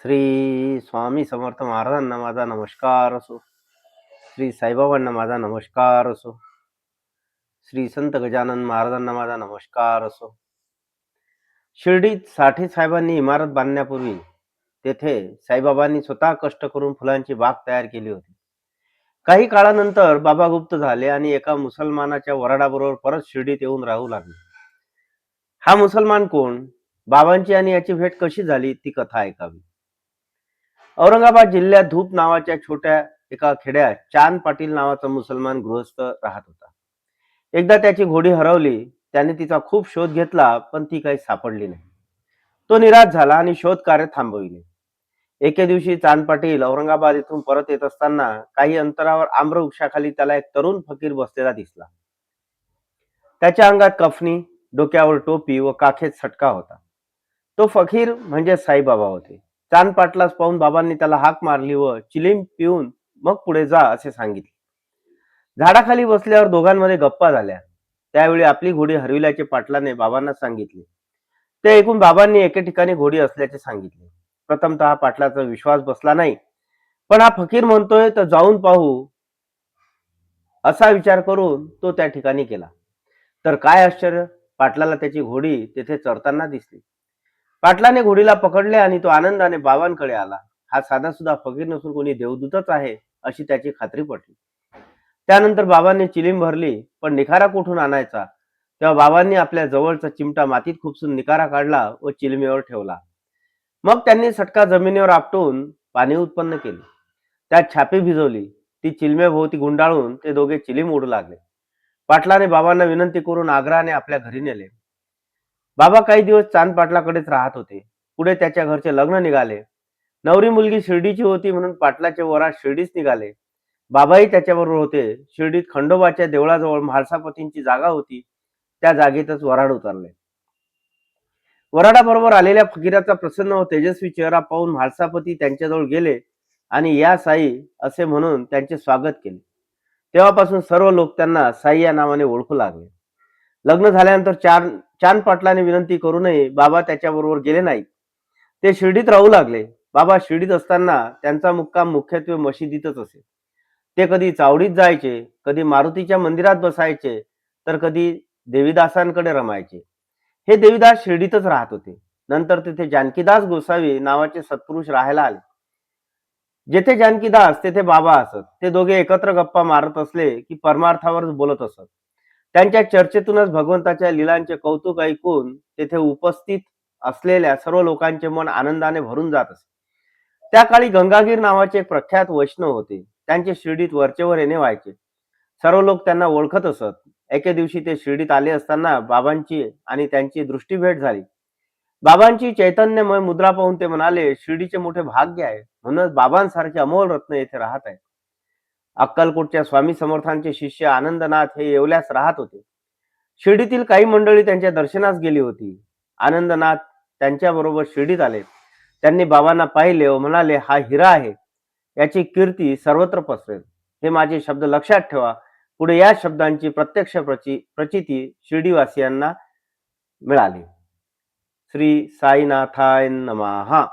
श्री स्वामी समर्थ महाराजांना माझा नमस्कार असो. श्री साईबाबांना माझा नमस्कार असो. श्री संत गजानन महाराजांना माझा नमस्कार असो. शिर्डीत साठे साहेबांनी इमारत बांधण्यापूर्वी तेथे साईबाबांनी स्वतः कष्ट करून फुलांची बाग तयार केली होती. काही काळानंतर बाबा गुप्त झाले आणि एका मुसलमानाच्या वराडाबरोबर परत शिर्डीत येऊन राहू लागले. हा मुसलमान कोण, बाबांची आणि याची भेट कशी झाली, ती कथा ऐकावी. औरंगाबाद जिल्ह्यात धूप नावाच्या छोट्या एका खेड्यात चांद पाटील नावाचा मुसलमान गृहस्थ राहत होता. एकदा त्याची घोडी हरवली. त्याने तिचा खूप शोध घेतला, पण ती काही सापडली नाही. तो निराश झाला आणि शोध कार्य थांबविले. एके दिवशी चांद पाटील औरंगाबाद येथून परत येत असताना काही अंतरावर आम्र वृक्षाखाली त्याला एक तरुण फकीर बसलेला दिसला. त्याच्या अंगात कफनी, डोक्यावर टोपी व काखेत सटका होता. तो फकीर म्हणजे साईबाबा होते. चांद पाटलास पाहून बाबांनी त्याला हाक मारली व चिलीम पिऊन मग पुढे जा असे सांगितले. झाडाखाली बसल्यावर दोघांमध्ये गप्पा झाल्या. त्यावेळी आपली घोडी हरविल्याचे पाटलाने बाबांना सांगितले. ते ऐकून बाबांनी एके ठिकाणी घोडी असल्याचे सांगितले. प्रथमतः पाटलाचा विश्वास बसला नाही. पण हा फकीर म्हणतोय तर जाऊन पाहू असा विचार करून तो त्या ठिकाणी गेला. तर काय आश्चर्य, पाटलाला त्याची घोडी तेथे चरताना दिसली. पाटलाने घोडीला पकडले आणि तो आनंदाने बाबांकडे आला. हा साधासुद्धा फकीर नसून कोणी देवदूतच आहे अशी त्याची खात्री पटली. त्यानंतर बाबांनी चिलीम भरली, पण निखारा कुठून आणायचा? तेव्हा बाबांनी आपल्या जवळचा चिमटा मातीत खुपसून निखारा काढला व चिलमेवर ठेवला. मग त्यांनी सटका जमिनीवर आपटून पाणी उत्पन्न केले. त्यात छापी भिजवली. ती चिलमेभोवती गुंडाळून ते दोघे चिलीम उडू लागले. पाटलाने बाबांना विनंती करून आग्रहाने आपल्या घरी नेले. बाबा काही दिवस चांद पाटलाकडेच राहत होते. पुढे त्याच्या घरचे लग्न निघाले. नवरी मुलगी शिर्डीची होती म्हणून पाटलाचे वरात शिर्डीच निघाले. बाबाही त्याच्याबरोबर होते. शिर्डीत खंडोबाच्या देवळाजवळ म्हाळसापतींची जागा होती. त्या जागेतच वराड उतरले. वराडाबरोबर आलेल्या फकीराचा प्रसन्न व तेजस्वी चेहरा पाहून म्हाळसापती त्यांच्याजवळ गेले आणि या साई असे म्हणून त्यांचे स्वागत केले. तेव्हापासून सर्व लोक त्यांना साई या नावाने ओळखू लागले. लग्न झाल्यानंतर चांद पाटलाने विनंती करूनही बाबा त्याच्याबरोबर गेले नाहीत. ते शिर्डीत राहू लागले. बाबा शिर्डीत असताना त्यांचा मुक्काम मुख्यत्वे मशिदीतच असे. ते कधी चावडीत जायचे, कधी मारुतीच्या मंदिरात बसायचे, तर कधी देवीदासांकडे रमायचे. हे देवीदास शिर्डीतच राहत होते. नंतर तिथे जानकीदास गोसावी नावाचे सत्पुरुष राहायला आले. जेथे जानकीदास तेथे बाबा असत. ते दोघे एकत्र गप्पा मारत असले की परमार्थावरच बोलत असत. त्यांच्या चर्चेतूनच भगवंताच्या लीलांचे कौतुक ऐकून तेथे उपस्थित असलेल्या सर्व लोकांचे मन आनंदाने भरून जात असे. त्या काळी गंगागीर नावाचे एक प्रख्यात वैष्णव होते. त्यांचे शिर्डीत वरचेवर येणे व्हायचे. सर्व लोक त्यांना ओळखत असत. एके दिवशी ते शिर्डीत आले असताना बाबांची आणि त्यांची दृष्टीभेट झाली. बाबांची चैतन्यमय मुद्रा पाहून ते म्हणाले, शिर्डीचे मोठे भाग्य आहे, म्हणूनच बाबांसारखे अमोल रत्न येथे राहत आहे. अक्कलकोटच्या स्वामी समर्थांचे शिष्य आनंदनाथ हे येवल्यास राहत होते. शिर्डीतील काही मंडळी त्यांच्या दर्शनास गेली होती. आनंदनाथ त्यांच्या बरोबर शिर्डीत आले. त्यांनी बाबांना पाहिले व म्हणाले, हा हिरा आहे, याची कीर्ती सर्वत्र पसरेल. हे माझे शब्द लक्षात ठेवा. पुढे या शब्दांची प्रत्यक्ष प्रचिती शिर्डीवासियांना मिळाली. श्री साईनाथाय नमः.